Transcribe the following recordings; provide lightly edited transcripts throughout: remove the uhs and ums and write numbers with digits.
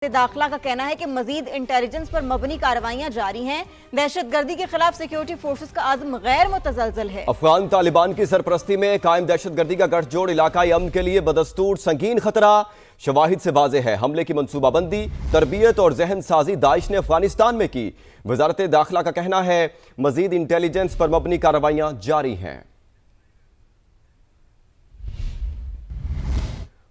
दाखिला का कहना है कि मजीद इंटेलिजेंस पर मबनी कार्रवाइयां जारी हैं। दहशत गर्दी के खिलाफ सिक्योरिटी फोर्सेस का आज़म गैर मुतज़लज़ल है। अफगान तालिबान की सरपरस्ती में कायम दहशत गर्दी का गठजोड़ इलाकाई अमन के लिए बदस्तूर संगीन खतरा। शवाहिद से वाज़ेह है, हमले की मंसूबाबंदी, तरबियत और जहन साजी दाइश ने अफगानिस्तान में की। वजारत दाखिला का कहना है मजीद इंटेलिजेंस पर मबनी कार्रवाइयां जारी हैं।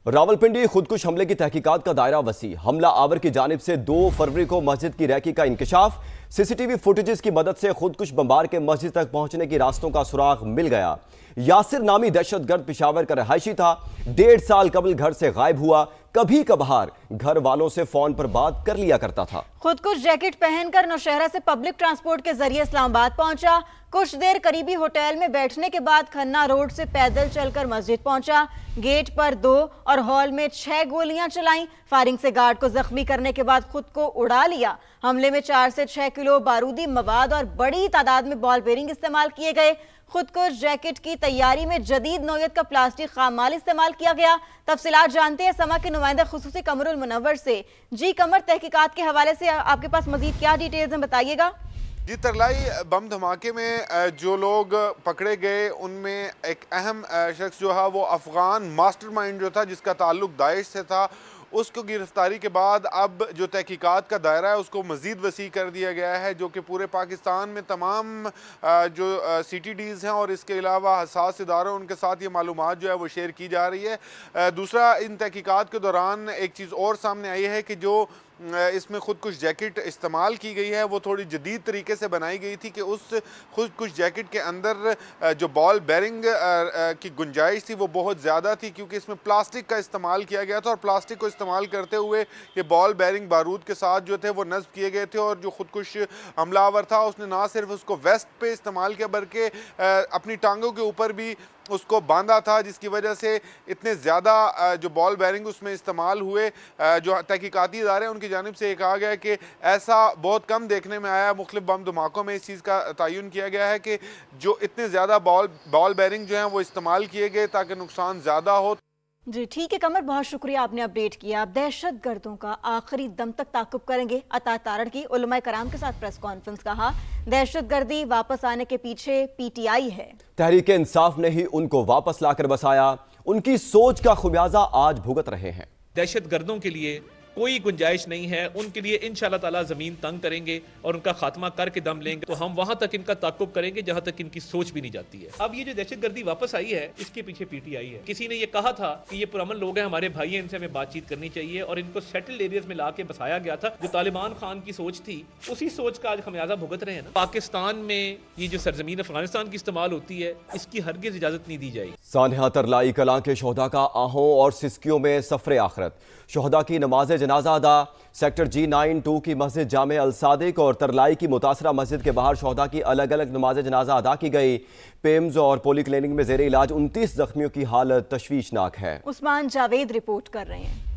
रावलपिंडी खुदकुश हमले की तहकीकात का दायरा वसी। हमला आवर की जानिब से 2 फरवरी को मस्जिद की रैकी का इंकशाफ। सीसीटीवी फुटेजेस की मदद से खुदकुश बमबार के मस्जिद तक पहुंचने की रास्तों का सुराग मिल गया। यासिर नामी दहशतगर्द पेशावर का रहायशी था। 1.5 साल कबल घर से गायब हुआ। कभी कभार घर वालों से फोन पर बात कर लिया करता था। खुदकुश जैकेट पहनकर नौशहरा से पब्लिक ट्रांसपोर्ट के जरिए इस्लामाबाद पहुंचा। कुछ देर करीबी होटल में बैठने के बाद खन्ना रोड से पैदल चलकर मस्जिद पहुंचा। गेट पर 2 और हॉल में 6 गोलियां चलाईं। फायरिंग से गार्ड को जख्मी करने के बाद खुद को उड़ा लिया। हमले में 4 से 6 किलो बारूदी मवाद और बड़ी तादाद में बॉल बेरिंग इस्तेमाल किए गए। खुदकुश जैकेट की तैयारी में जदीद नौयत का प्लास्टिक खामाल इस्तेमाल किया गया। तफसीलात जानते हैं समा के नुमाइंदा खुसूसी कमरुल मुनव्वर से। जी कमर, तहकीकात के हवाले से आपके पास मजीद क्या डिटेल्स हैं, बताइएगा। जी तरलाई, बम धमाके में जो लोग पकड़े गए उनमें एक अहम शख्स जो है वो अफगान मास्टरमाइंड जो था, जिसका ताल्लुक दाइश से था, उसको गिरफ्तारी के बाद अब जो तहकीकात का दायरा है उसको मज़ीद वसी कर दिया गया है, जो कि पूरे पाकिस्तान में तमाम जो CTDs हैं और इसके अलावा हसास इदारों उनके साथ ये मालूमात जो है वो शेयर की जा रही है। दूसरा, इन तहकीकात के दौरान एक चीज़ और सामने आई है कि जो इसमें खुदकुश जैकेट इस्तेमाल की गई है वो थोड़ी जदीद तरीके से बनाई गई थी कि उस खुदकुश जैकेट के अंदर जो बॉल बेरिंग की गुंजाइश थी वो बहुत ज़्यादा थी, क्योंकि इसमें प्लास्टिक का इस्तेमाल किया गया था और प्लास्टिक को इस्तेमाल करते हुए ये बॉल बेरिंग बारूद के साथ जो थे वो नस्ब किए गए थे। और जो खुदकुश हमलावर था उसने ना सिर्फ उसको वेस्ट पे इस्तेमाल किया बल्कि अपनी टांगों के ऊपर भी उसको बांधा था, जिसकी वजह से इतने ज़्यादा जो बॉल बेरिंग उसमें इस्तेमाल हुए। जो तहकीकाती इदारे हैं उनकी जानिब से ये कहा गया है कि ऐसा बहुत कम देखने में आया। मुख्तलिफ बम धमाकों में इस चीज़ का तयन किया गया है कि जो इतने ज़्यादा बॉल बेरिंग जो हैं वो इस्तेमाल किए गए ताकि नुकसान ज़्यादा हो। जी ठीक है कमर, बहुत शुक्रिया, आपने अपडेट किया। आप दहशत गर्दों का आखिरी दम तक ताक़ुब करेंगे। अता तारड़ की उलमाए कराम के साथ प्रेस कॉन्फ्रेंस। कहा दहशत गर्दी वापस आने के पीछे PTI है। तहरीक इंसाफ ने ही उनको वापस लाकर बसाया। उनकी सोच का खुमियाजा आज भुगत रहे हैं। दहशत गर्दों के लिए कोई गुंजाइश नहीं है। उनके लिए इंशाअल्लाह ताला जमीन तंग करेंगे और उनका खात्मा करके दम लेंगे। तो हम वहां तक इनका ताक़ुब करेंगे जहां तक इनकी सोच भी नहीं जाती है। अब ये जो दहशत गर्दी वापस आई है इसके पीछे PTI है। किसी ने ये कहा था कि ये पुरअमन लोग हैं, हमारे भाई हैं, इनसे हमें बातचीत करनी चाहिए और इनको सेटल्ड एरियाज में ला के बसाया गया था। जो तालिबान खान की सोच थी उसी सोच का आज खमियाजा भुगत रहे हैं ना। पाकिस्तान में ये जो सरजमीन अफगानिस्तान की इस्तेमाल होती है इसकी हरगिज इजाजत नहीं दी जाएगी। सानहा तरलाई कलां के शोहदा का आहों और सिस्कियों में सफर आखिरत। शोहदा की नमाज जनाजा अदा। सेक्टर G9-2 की मस्जिद जामे अल सादिक और तरलाई की मुतासरा मस्जिद के बाहर शोहदा की अलग अलग नमाज जनाजा अदा की गई। पेम्स और पोली क्लिनिक में जेर इलाज 29 जख्मियों की हालत तशवीशनाक है। उस्मान जावेद रिपोर्ट कर रहे हैं।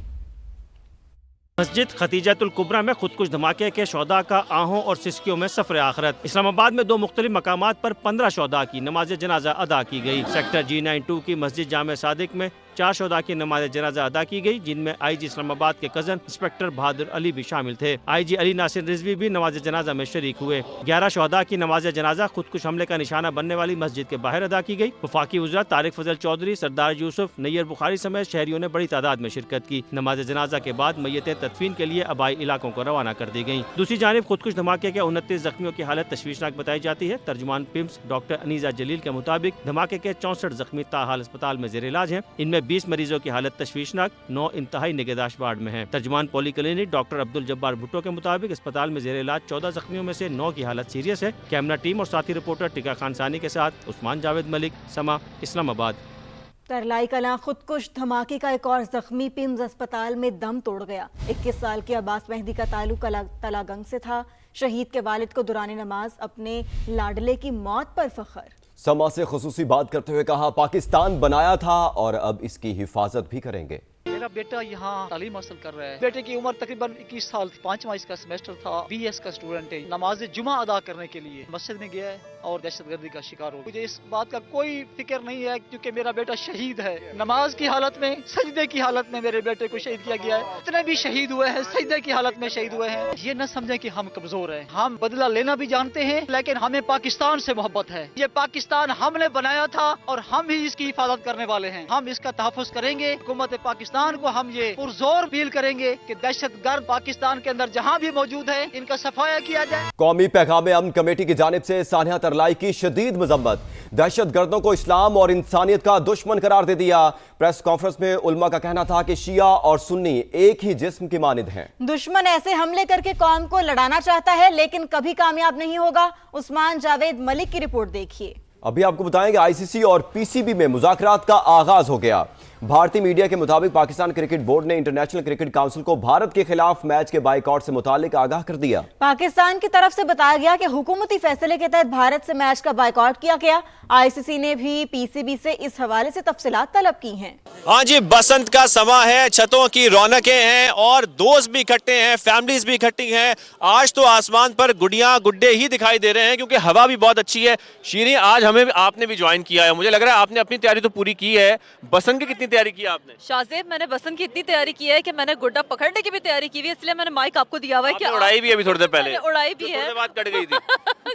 मस्जिद खतीजतुल कुबरा में खुदकुश धमाके के शोहदा का आहों और सिस्कियों में सफर आखिरत। इस्लामाबाद में 2 मुख्तलिफ मकामात पर 15 शोहदा की नमाज जनाजा अदा की गई। सेक्टर G9-2 की मस्जिद जामे सादिक में 4 शोहदा की नमाज जनाजा अदा की गई, जिनमें IG इस्लामाबाद के कजन इंस्पेक्टर बहादुर अली भी शामिल थे। IG अली नासिर रिजवी भी नमाज जनाजा में शरीक हुए। 11 शोहदा की नमाज जनाजा खुदकुश हमले का निशाना बनने वाली मस्जिद के बाहर अदा की गई। वफाकी वज़ीर तारिक फजल चौधरी, सरदार यूसुफ, नैयर बुखारी समेत शहरियों ने बड़ी तादाद में शिरकत की। नमाज जनाजा के बाद मैयतें तदफीन के लिए आबाई इलाकों को रवाना कर दी गयी। दूसरी जानिब खुदकुश धमाके के 29 जख्मियों की हालत तशवीशनाक बताई जाती है। तर्जुमान पिम्स डॉक्टर अनीजा जलील के मुताबिक धमाके के 64 जख्मी ताहाल अस्पताल में जेर इलाज हैं। इनमें 20 मरीजों की हालत तशवीशनाक, 9 इंतहाई निगहदाश्त वार्ड में है। तर्जुमान पोली क्लिनिक डॉक्टर अब्दुल जब्बार भुट्टो के मुताबिक अस्पताल में जेर इलाज 14 जख्मियों में से 9 की हालत सीरियस है। कैमरा टीम और साथी रिपोर्टर टिका खान सानी के साथ उस्मान जावेद मलिक, समा, इस्लामाबाद। तरलाई कलां खुदकुश धमाके का एक और जख्मी पिम्स अस्पताल में दम तोड़ गया। 21 साल के अब्बास मेहदी का ताल्लुक तलागंग से था। शहीद के वालिद को दुराने नमाज अपने लाडले की मौत पर फख्र। समा से खुसूसी बात करते हुए कहा पाकिस्तान बनाया था और अब इसकी हिफाजत भी करेंगे। मेरा बेटा यहाँ तालीम हासिल कर रहा है। बेटे की उम्र तकरीबन 21 साल थी। 5वां इसका सेमेस्टर था। BS का स्टूडेंट है। नमाज जुमा अदा करने के लिए मस्जिद में गया है। और दहशत गर्दी का शिकार हो। मुझे इस बात का कोई फिक्र नहीं है क्योंकि मेरा बेटा शहीद है। नमाज की हालत में, सजदे की हालत में मेरे बेटे को शहीद किया गया है। इतने भी शहीद हुए हैं, सजदे की हालत में शहीद हुए हैं। ये न समझें कि हम कमजोर हैं। हम बदला लेना भी जानते हैं, लेकिन हमें पाकिस्तान से मोहब्बत है। ये पाकिस्तान हमने बनाया था और हम ही इसकी हिफाजत करने वाले हैं। हम इसका तहफ़्फ़ुज़ करेंगे। हुकूमत पाकिस्तान को हम ये पुरजोर अपील करेंगे कि दहशतगर्द पाकिस्तान के अंदर जहाँ भी मौजूद है, इनका सफाया किया जाए। कौमी पैगाम अमन कमेटी की जानिब से सानिया तरलाई की शदीद मजम्मत, दहशत गर्दों को इस्लाम और इंसानियत का दुश्मन करार दे दिया। प्रेस कॉन्फ्रेंस में उलमा का कहना था कि शिया और सुन्नी एक ही जिस्म की मानिंद हैं। दुश्मन ऐसे हमले करके कौम को लड़ाना चाहता है लेकिन कभी कामयाब नहीं होगा। उस्मान जावेद मलिक की रिपोर्ट देखिए। अभी आपको बताएंगे आईसीसी और पीसीबी में मुज़ाकरात का आगाज हो गया। भारतीय मीडिया के मुताबिक पाकिस्तान क्रिकेट बोर्ड ने इंटरनेशनल क्रिकेट काउंसिल को भारत के खिलाफ मैच के बाइकआउट से मुतालिक आगाह कर दिया। पाकिस्तान की तरफ से बताया गया कि हुकूमती फैसले के तहत भारत से मैच का बाइकआउट किया गया। आईसीसी ने भी पीसीबी से इस हवाले से तफसीलात तलब की हैं। हाँ जी, बसंत का समा है, छतों की रौनकें हैं और दोस्त भी इकट्ठे हैं, फैमिलीज भी इकट्ठी हैं। आज तो आसमान पर गुड़ियां गुड्डे ही दिखाई दे रहे हैं क्योंकि हवा भी बहुत अच्छी है। शीरी, आज हमें आपने भी ज्वाइन किया है, मुझे लग रहा है आपने अपनी तैयारी तो पूरी की है। बसंत की कितनी तैयारी की आपने? शाहजेब, मैंने बसंत की इतनी तैयारी की है कि मैंने गुड्डा पकड़ने की भी तैयारी की हुई है, इसलिए मैंने माइक आपको दिया हुआ है कि उड़ाई भी अभी थोड़ी देर पहले उड़ाई भी है, बात कट गई थी।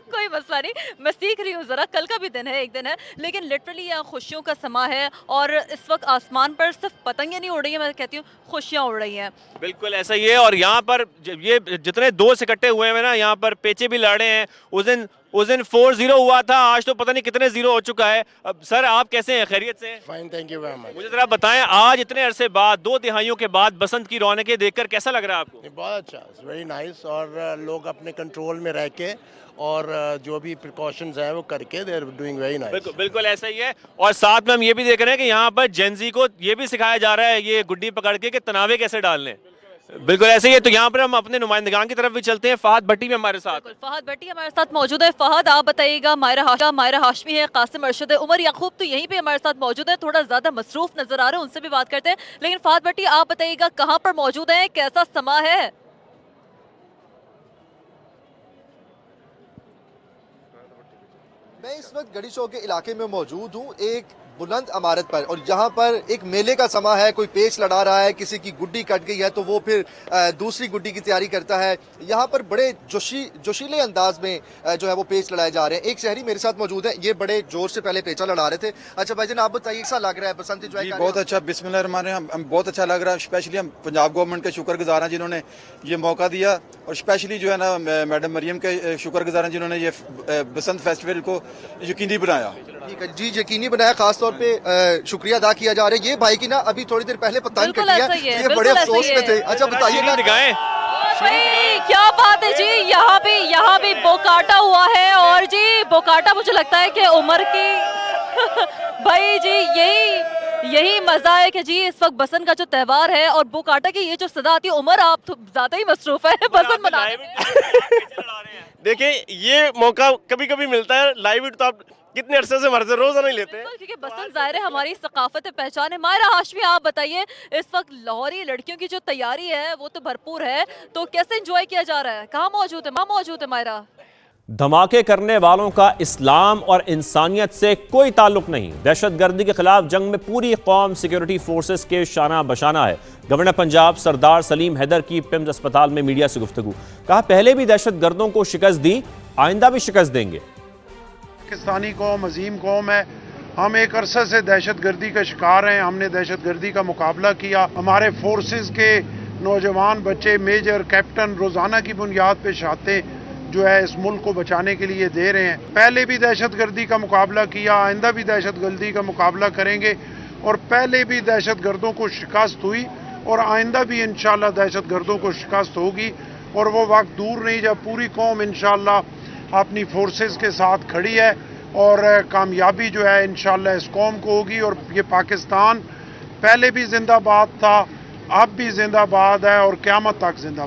कोई मसला नहीं, मैं सीख रही हूँ जरा, कल का भी दिन है, एक दिन है, लेकिन लिटरली यहाँ खुशियों का समा है और इस वक्त आसमान पर सिर्फ पतंगें नहीं उड़ रही हैं, मैं कहती हूँ खुशियाँ उड़ रही हैं। बिल्कुल ऐसा ही है। और यहाँ पर ये जितने दोस्त इकट्ठे हुए हैं ना, यहाँ पर पेचे भी लड़े हैं। उस दिन 4-0 हुआ था, आज तो पता नहीं कितने 0 हो चुका है। अब सर, आप कैसे हैं? खैरियत से? Fine, thank you very much. मुझे जरा बताएं, आज इतने अरसे बाद, 2 तिहाइयों के बाद बसंत की रौनकें देखकर कैसा लग रहा है आपको? बहुत अच्छा, वेरी नाइस। और लोग अपने कंट्रोल में रह के और जो भी प्रिकॉशंस हैं वो करके they are doing very nice. बिल्कुल ऐसा ही है। और साथ में हम ये भी देख रहे हैं कि यहाँ पर जेनजी को ये भी सिखाया जा रहा है, ये गुड्डी पकड़ के, कि तनावे कैसे डालने। बिल्कुल ऐसे ही है। तो यहाँ पर हम अपने नुमाइंदगान की तरफ भी चलते हैं। फहद भट्टी भी हमारे साथ। फहद भट्टी हमारे साथ मौजूद है। फहद, आप बताइएगा, मायरा हाशमी है, कासिम अरशद है, उमर याकूब तो यहीं पे हमारे साथ मौजूद है, थोड़ा ज्यादा मसरूफ नजर आ रहे हैं, उनसे भी बात करते हैं। लेकिन फहद भट्टी, आप बताइएगा कहाँ पर मौजूद है, कैसा समा है? मैं इस वक्त गढ़ी चौक के इलाके में मौजूद हूँ, एक बुलंद इमारत पर, और यहाँ पर एक मेले का समा है। कोई पेच लड़ा रहा है, किसी की गुड्डी कट गई है तो वो फिर दूसरी गुड्डी की तैयारी करता है। यहाँ पर बड़े जोशीले अंदाज में जो है वो पेच लड़ाए जा रहे हैं। एक शहरी मेरे साथ मौजूद है, ये बड़े जोर से पहले पेचा लड़ा रहे थे। अच्छा भाईजान, आप बताइए कैसा लग रहा है बसंत एंजॉय? बहुत अच्छा, बिस्मिल्लाहिर्रहमानिर्रहीम, बहुत अच्छा लग रहा है। स्पेशली हम पंजाब गवर्नमेंट के शुक्रगुजार हैं जिन्होंने ये मौका दिया, और स्पेशली जो है ना मैडम मरियम के शुक्रगुजार हैं जिन्होंने ये बसंत फेस्टिवल को यकीनी बनाया। ठीक है जी, यकीनी बनाया, खास तौर पे शुक्रिया अदा किया जा रहा है। ये भाई की ना अभी थोड़ी देर पहले पतंग कटी है, ये बड़े अफसोस में थे। अच्छा बताइए भाई, क्या बात है जी, यहाँ भी बोकाटा हुआ है, और जी बोकाटा मुझे लगता है कि उमर की भाई जी यही मजा है कि जी इस वक्त बसंत का जो त्योहार है और बोकाटा की ये जो सदा आती है। उमर, आप तो ज्यादा ही मसरूफ है बसंत मनाने में। देखिए, ये मौका कभी कभी मिलता है, लाइव तो आप कितने अरसे से मर्ज़ रोज़ा नहीं लेते, क्योंकि बसंत ज़ाहिर है हमारी सकाफत पहचान है। मायरा हाशमी, आप बताइए, इस वक्त लाहौरी लड़कियों की जो तैयारी है वो तो भरपूर है, तो कैसे एंजॉय किया जा रहा है? कहाँ मौजूद है मायरा? धमाके करने वालों का इस्लाम और इंसानियत से कोई ताल्लुक नहीं। दहशतगर्दी के खिलाफ जंग में पूरी कौम सिक्योरिटी फोर्सेस के शाना बशाना है। गवर्नर पंजाब सरदार सलीम हैदर की पिम्स अस्पताल में मीडिया से गुफ्तगू, कहा पहले भी दहशतगर्दों को शिकस्त दी, आइंदा भी शिकस्त देंगे। पाकिस्तानी कौम अजीम कौम है, हम एक अरसे से दहशतगर्दी का शिकार हैं। हमने दहशतगर्दी का मुकाबला किया, हमारे फोर्सेस के नौजवान बच्चे, मेजर, कैप्टन रोज़ाना की बुनियाद पे शहादतें जो है इस मुल्क को बचाने के लिए दे रहे हैं। पहले भी दहशतगर्दी का मुकाबला किया, आइंदा भी दहशतगर्दी का मुकाबला करेंगे, और पहले भी दहशतगर्दों को शिकस्त हुई और आइंदा भी इंशाल्लाह दहशतगर्दों को शिकस्त होगी। और वो वक्त दूर नहीं जब पूरी कौम इंशाल्लाह अपनी फोर्सेस के साथ खड़ी है, और कामयाबी जो है इंशाल्लाह इस कौम को होगी। और ये पाकिस्तान पहले भी जिंदाबाद था, अब भी जिंदाबाद है और क़यामत तक जिंदाबाद।